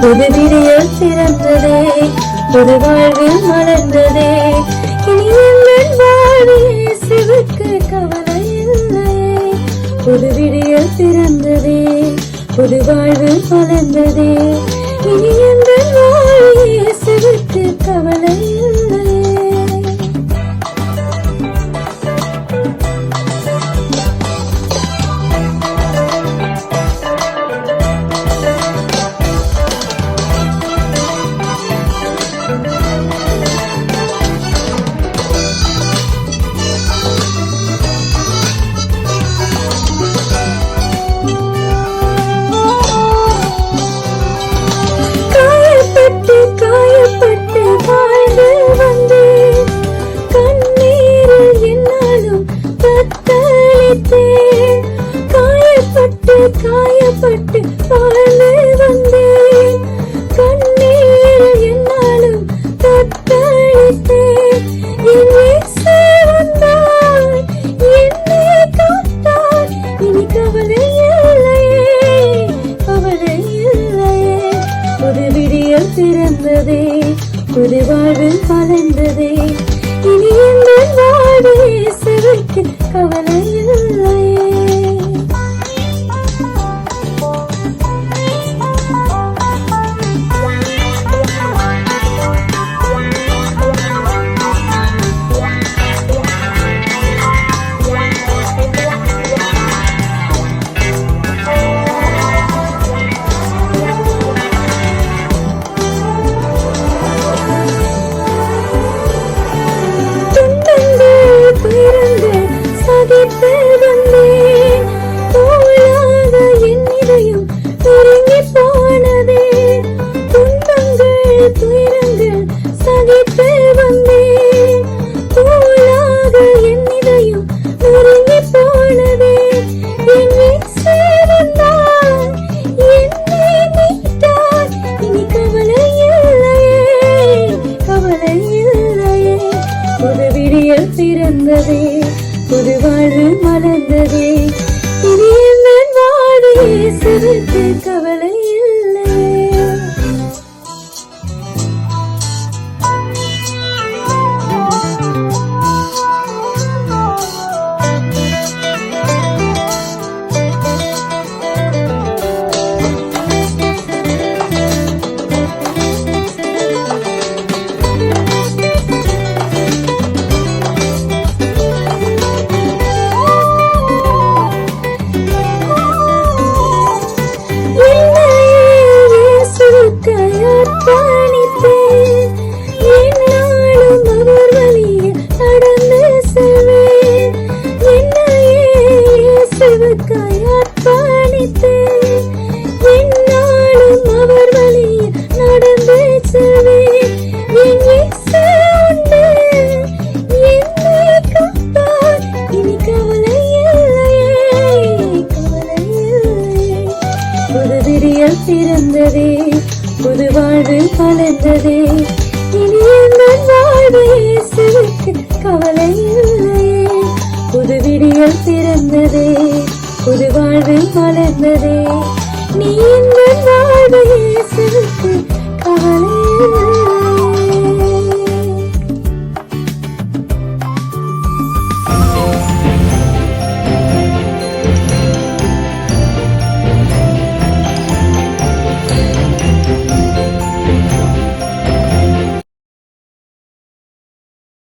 புது விடியல் பிறந்ததே, புது வாழ்வில் மலர்ந்ததே. இனி எங்கள் வாழ்வில் இயேசுவுக்கு கவலை இல்லையே. புது விடியல் பிறந்ததே, புது வாழ்வில் மலர்ந்ததே. இனி எங்கள் வாழ்வில் இயேசுவுக்கு கவலை இல்லையே. காயப்பட்டு வாழ்ந்து வந்தேன், கண்ணீரில் என்னாலும் தத்தளித்தேன். என் இயேசு வந்தார், என்னை காத்தார். இனி கவலை இல்லையே, கவலை இல்லையே. புது விடியல் பிறந்ததே, புது வாழ்வில் மலர்ந்ததே. இனி எங்கள் வாழ்வில் இயேசுவுக்கு கவலை இல்லையே. பிறந்ததே, புது வாழ்வு மலர்ந்ததே. இனி எங்கள் வாழ்வில் இயேசுவுக்கு கவலை இல்லையே. பிறந்ததே, புது வாழ்வு மலர்ந்ததே. இனி எங்கள் வாழ்வில் இயேசுவுக்கு கவலை இல்லையே. புது விடியல் பிறந்ததே, புது வாழ்வு